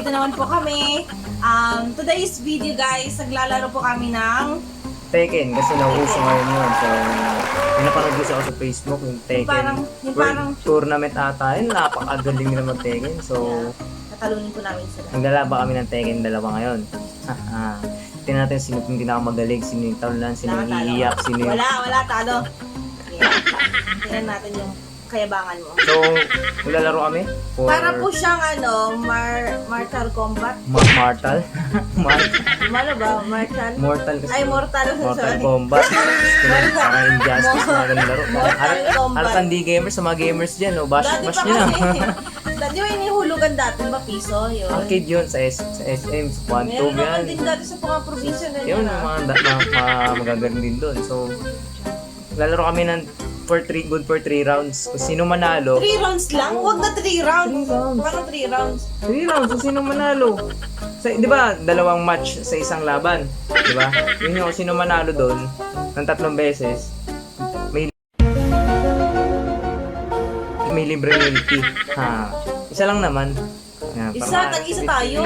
nandito naman po kami. Today's video guys, naglalaro po kami ng Tekken, kasi nauuso ngayon yun. So, yung napanood ko sa Facebook, yung Tekken yung parang tournament ata yun. Napakagaling nila mag-Tekken. So, natalunin po namin sila. naglalaba kami ng Tekken dalawa ngayon. Tingnan natin sino yung pinakamagaling, sino yung talunan, sino yung iiyak, sino yung... Wala, talo. Yeah. Tingnan natin yung kayabangan mo. So, maglalaro kami for... Para po siyang Mortal Kombat. Mortal? Ano ba? Mortal kasi. Ay, Mortal. Mortal Sorry. Kombat. Parang Injustice, mga ganun laro. Mortal Kombat. Halos hindi gamers sa mga gamers dyan, no? Bash Dati nyo pa na. kasi. Dati yung inihulugan dati ba piso? Yun. Arcade yun sa SM, sa Quantum Meron naman yan. din dati sa mga probinsya na Yun, yung mga magagaling din doon. So, lalaro kami ng for 3 rounds. Kung sino manalo, 3 rounds lang? Huwag na 3 rounds. 3 rounds. Paano 3 rounds? 3 rounds kung sino manalo. Di ba, dalawang match sa isang laban. Di ba? Yun yung kung sino manalo doon ng 3 beses, may libre milky. Isa lang naman. Yan, Isa tayo.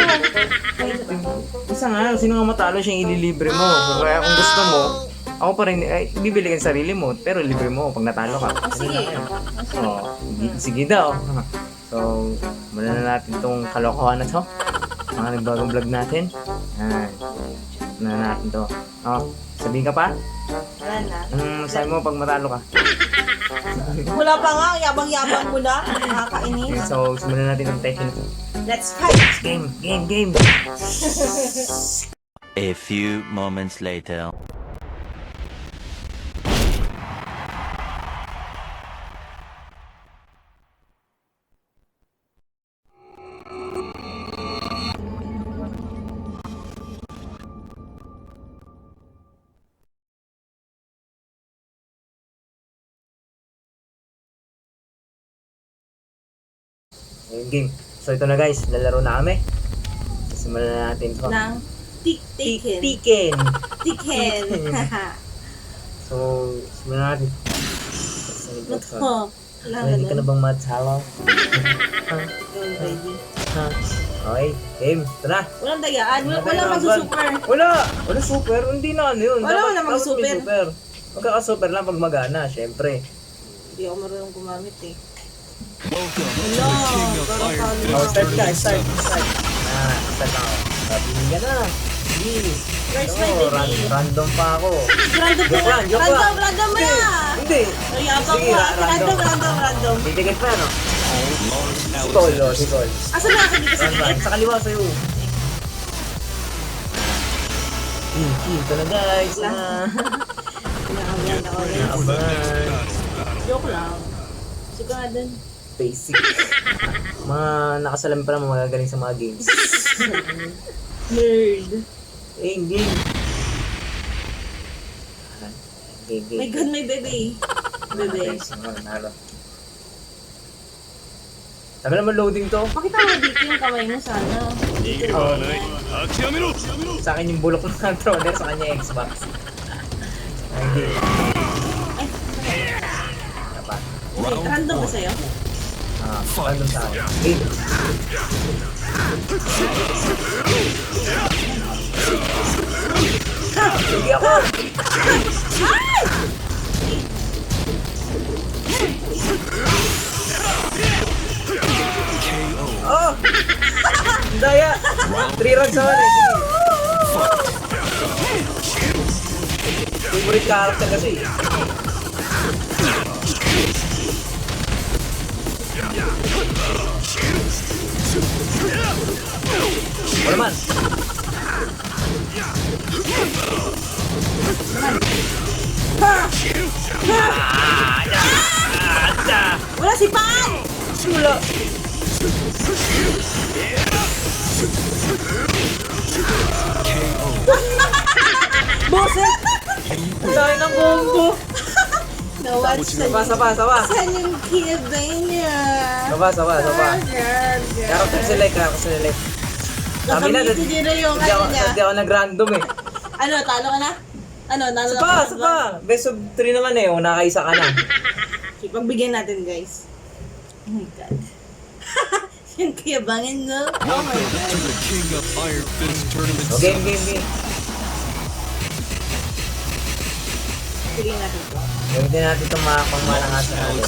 Isa nga, sino nga matalo siya yung ililibre mo. Kaya kung gusto mo, ako pa rin, bibili ka sarili mo, pero libre mo pag natalo ka. Sige. Sige daw. So, muna na natin itong kalokohan na to. Mga nagbagong vlog natin. Yan. Muna na natin to. Sabihin ka pa? Wala na. Sabi mo pag matalo ka. Wala pa nga, yabang-yabang mo na. Nakakainis. So, simulan natin ang Tekken. Let's fight! Game! A few moments later. Game. So, ito na guys. Lalaro na kami. Simulan na natin ito. Ng Tekken. Tekken! So, simulan natin. Ready ka na bang matalo? Ready. Okay, game. Ito na. Walang dayaan. Walang magsusuper. Wala super. Hindi na ano yun. Wala Dapat may mag-super. Magkaka-super lang pag magana, syempre. Hindi ako marunong gumamit eh. Start ka. Start ako. Sabihin ka na. Please. Where's my baby? Random pa ako. Random mo na! Hindi. Yabang Sige, pa. Random. Titikit pa, no? Si Cole. Asan na ako dito sa Run. Sa kaliwa sa'yo. Ito na guys. Kinakabahan ako guys. Joke lang. Sigurado. Basic. Mga nakasalam pa naman magagaling sa mga games. Nerd. Game. My God, my baby. Baby. Tagal naman loading to. Pakita mo dito yung kamay mo sana. Sa akin yung bulok ng controller, sa kanya yung Xbox. Game. Dapat. Random ba sa'yo? Random sa akin. Game. Sige ako! Oh! Daya! 3 rounds ako eh. Favorite character kasi. Wala man. Wala si Pan! Wala. Boset! Tayo ng combo. Nawatch sa Sawa. saan yung kiba niya? Sawa. Character select. Sabi na, Nakamit din na yung ano niya. hindi ako nag-random eh. Ano, talo ka na? Ano, talo Sa pa. Best of 3 naman eh. O nakaisa ka na. Okay, pagbigyan natin guys. Oh my God. Yung kayabangin, no? Oh my God. The King of Iron Fist Tournament O, game, game, game. Sige natin po. Gamitin natin itong mga pangmalangasa natin.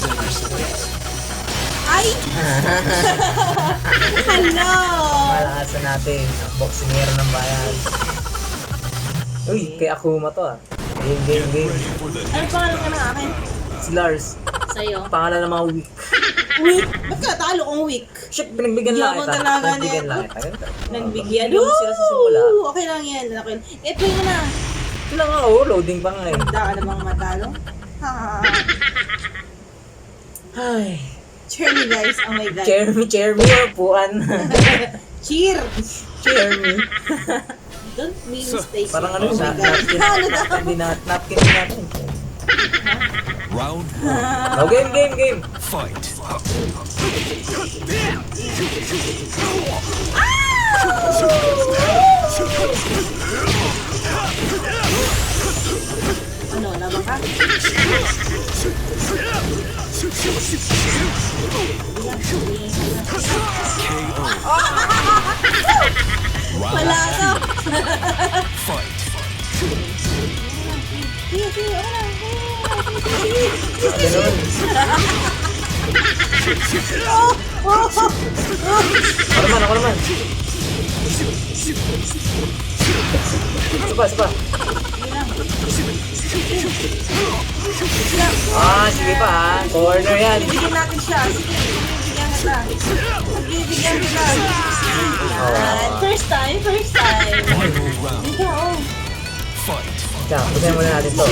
Ay! Hello! Malangasa natin. Ang boksingero ng bayan. Uy, kay Akuma to ah. Game, game, game. Ano pangalan ka ng akin? Si Lars. Sa'yo? Pangalan ng mga weak. Weak? Ba't ka talo kong weak? Shit, pinagbigyan lang Yaman kita. talaga Pinagbigyan nito. lang kita. Nagbigyan. Hindi mo sila sa simula. Okay lang yan. Okay. Play mo na. Ito lang ako, loading pa nga eh. Handa ka na bang matalo? Ha. Ay. Cheer me guys. Oh my God. Chair me, upuan. Cheer! Chair me. Don't be mistaken. Parang ano Oh siya, my God. Ano daw? napkin din natin. Round Oh, game, game, game. fight. Ano, laban ka? Wala to. Fight. Sige, sige, wala. Ganun. Ako naman. Supa. Ah, sige pa ha. Corner yan. Bibigyan natin siya. Sige, bibigyan kita. Bibigyan kita. Yan. First time. Final round. Dito, oh. Fight. Teka, pagkain muna natin to.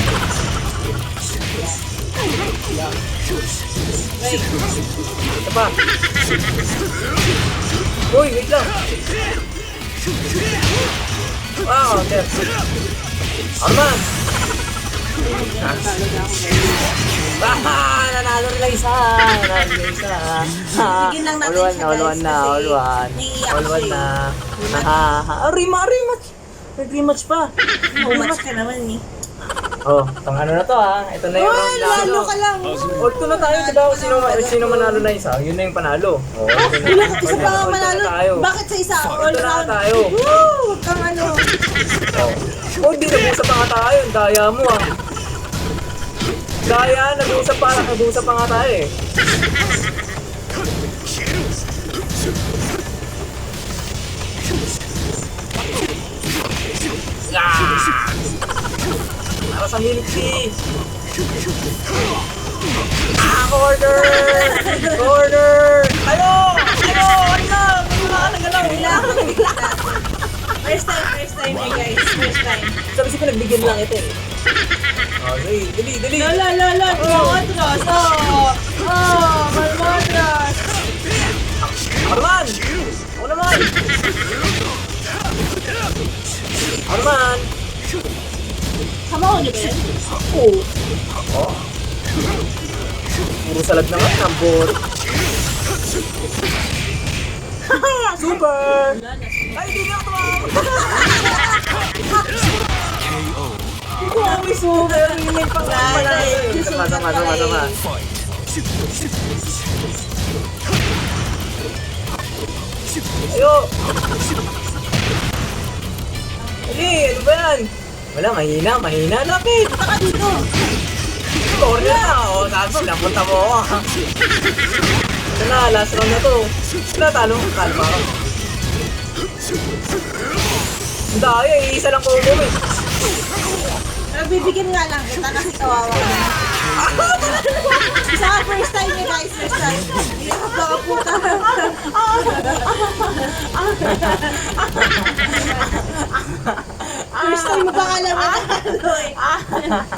Wait. Ito pa. Uy, wait lang. Wow, okay. Arman! Ah, nanalo nila isa. Bigyan lang natin siya, All one guys, na. kasi All one na. Rematch. Nag-rematch pa. Umatch ka naman eh. Oh, itong ano na to ha. Ito na yung round na. Lalo ka lang. All two na tayo, diba? Sino manalo na isa? Yun na yung panalo. Oh, Isa pa nga manalo. tayo. Bakit sa isa? All Ito na round. tayo. Woo! Huwag kang ano. Oh, di nag-uusap pa nga tayo. Ang daya mo ah. Daya, nag-uusap pa nga tayo eh. Ah! Para sa milk tea. Ah, corner! Ayo! First time eh guys. First time. Sabi siya nagbigyan lang ito eh. Oh, dali. La. Malmotros. Malmotros. Arman! Ako naman! Arman! Sama ko niyo ba yan? Oo. Puro salad na nga, nambot. Super! Ay, hindi na ako KO. May super! May pangalan. Sama. Fight. Ayo! Ano ba yan? Wala, mahina. Lapit! Saka dito. Corner na, oh. Tapos, napunta mo ako. Ito na, last round na to. Wala, talo pa ako. Ang daya, isa lang ko eh. Bibigyan nga lang kita kasi kawawa ka na. Isa ka first time eh guys. First time. Hindi ka baka puta. First time mo baka alam na ano eh.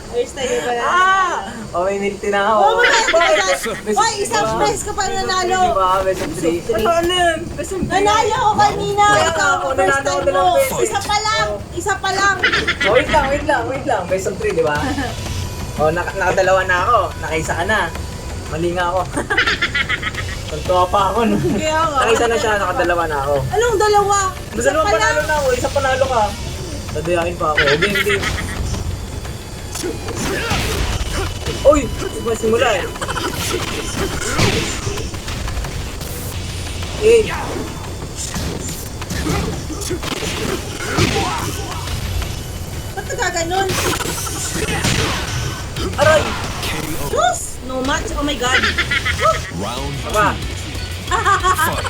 First time mo ba na? Oh, may milk tea na ako. Oh, Why, isang press ka pa nanalo. Hindi ba? Best of 3. Ano yan? Best of 3. Nanalo ko kanina. Kaya Ikaw, ako, first nanalo time ako ng mo. beses. Isa pa lang. Oh, wait lang. Best of 3, di ba? Oh, nakadalawa na ako. Nakaisa ka na. Mali nga ako. Tuntua pa ako. No? Kaya nga. Nakaisa na siya, nakadalawa na ako. Anong dalawa? Isa Dalawang pa lang. panalo na ako, isa panalo ka. Dadayain pa ako. Game. Uy! Simula eh. Eh, Ba't nagkaganon? aray! Diyos! No match? Oh my God. Round Aba, fight.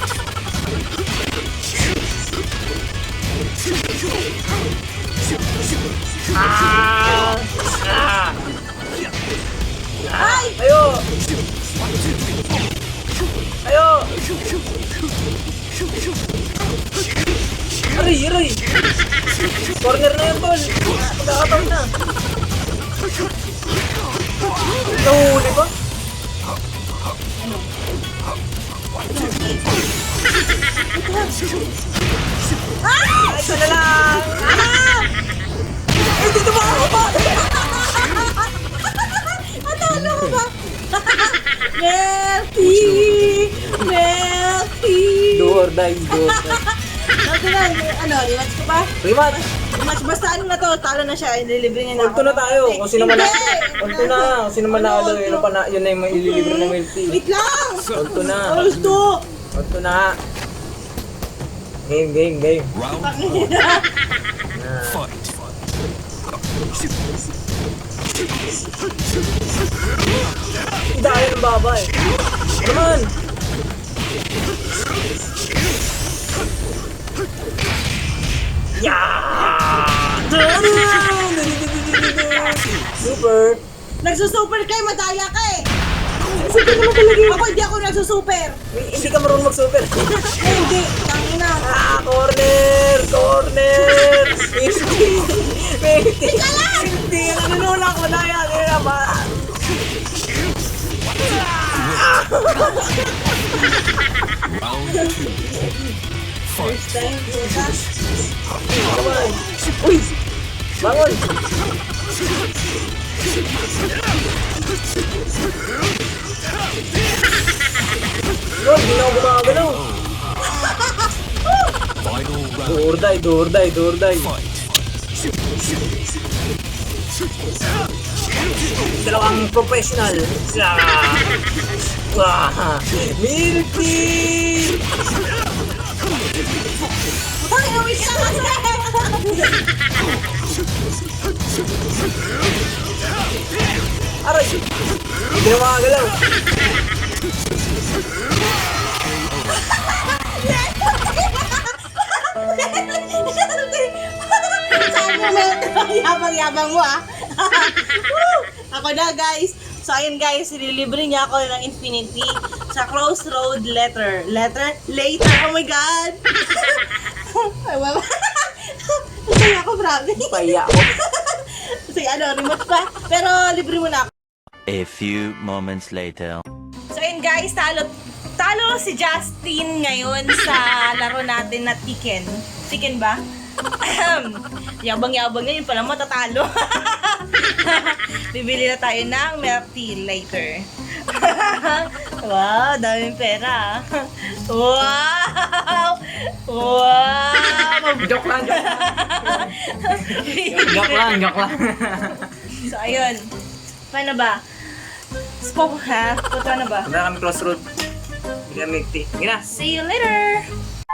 Ay! ayo! Ayo! Aray, aray! Corner na yan, tol! Magkakataon na! Nahuli ba? Ah! Ito na lang! Ah! Ay, dito ba ako ba? Ano ko ba? Melty! Melty! Do or die, do or die. Ano na? Ano? Rematch ko ba? Rematch! Rematch basta ano na to? Talo na siya. Ililibre niya na Ulto na tayo. Kung sino man Hindi! Ulto na. Kung sino man Ano, nakalo, yun, ulto? yun na yung maililibre ng milk tea. Wait lang! Ulto na. Ulto! Ulto na. Game, game, game. Round fight. Dahil ng baba eh. Come on! Yeah! Super! Nagsusuper ka eh! Madaya ka eh! Super naman talaga. Ako hindi ako nagsusuper! Hindi ka marunong mag-super. Eh, hindi! Tangina! Ah, corner! Corner! Hindi ka lang! Hindi, nanunula ko na yan. Hindi na ba? Round two. Fight. Time, puta. Naman. Uy! Bangon! Bro, hindi na ako gumagalaw. Final round. Do or die, do or die, do or die. Fight. Dalawang professional. Wah! Milky! Putang ina, wait ka lang kasi! Aray! Hindi na makagalaw. Sabi mo, yabang-yabang mo ah. Woo! Ako na guys. So ayun guys, ililibre niya ako ng Infinity sa Crossroad Letter. Later, oh my God! Ay, wala. Masaya ako, grabe. Paya ako. Kasi ano, remote pa. Pero libre mo na ako. A few moments later. So ayun guys, talo si Justin ngayon sa laro natin na Tiken. Tiken ba? Yabang-yabang na yun pala matatalo. Bibili na tayo ng milk tea later. Wow, daming pera. Wow! Wow! Joke lang, joke lang. Joke lang, joke lang. So ayun. Paano ba? Spoke ha? Punta na ba? Punta kami crossroad. Hindi kami tea. Sige na. See you later!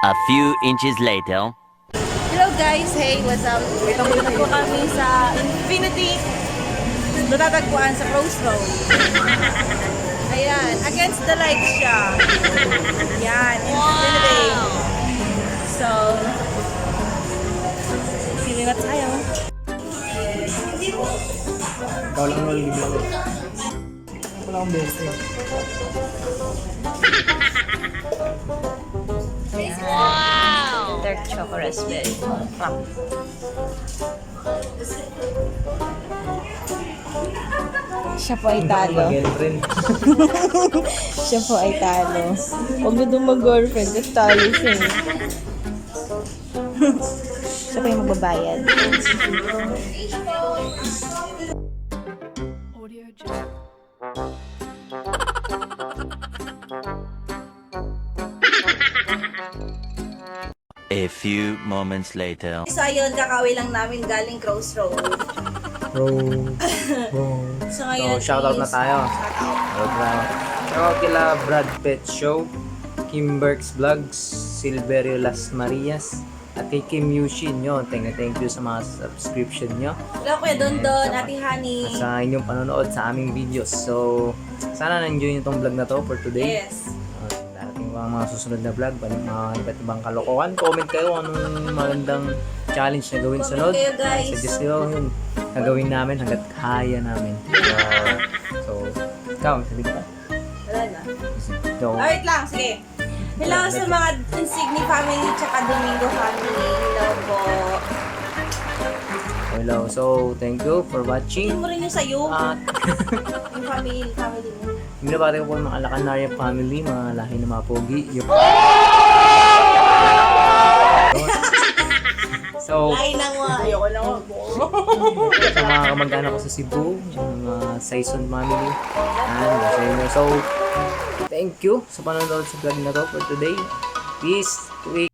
A few inches later. Hello guys! Hey, what's up? Dito po kami sa Infinity. Natatagpuan sa Crossroad. Ayan, against the light siya. Yan, Infinity. So, sili na tayo. Ikaw lang mo, libre lang. Wala akong best eh. Wow! Dark chocolate raspberry. Siya po ay talo. Mag-girlfriend. Siya po ay talo. Huwag na doon mag-girlfriend kasi talo siya. Siya po yung magbabayad. A few moments later. So ayun, kakawi lang namin galing Crossroad. Bro. Bro. So So, ngayon shoutout na tayo. Shoutout. Shoutout kila Brad Pet Show. Kim Berks Vlogs, Silverio Las Marias, at kay Kim Yushin nyo. Thank you sa mga subscription nyo. Hello, Kuya Dondon, Ate Honey. At sa inyong panonood sa aming videos. So, sana na-enjoy nyo itong vlog na to for today. Yes. Darating pa ang mga susunod na vlog, mga iba't ibang kalokohan. Comment kayo anong magandang challenge na gawin Comment sunod. kayo, guys. Suggest nyo yun. Gagawin namin hanggat kaya namin. So, ikaw, sabi ka pa? Wala na. So, Wait lang, sige. Hello sa mga Insigni family tsaka Domingo family. Hello po. hello. So, thank you for watching. Tingin mo rin yung sayo. At Yung family mo. binabati ko po ang mga Lacanaria family, mga lahi ng mga pogi. So, Lain ng mga, ayoko lang sa mga kamag-anak ko sa Cebu, yung mga Saison family. And sa inyo. So, thank you sa panonood sa vlog na to for today. Peace, quick.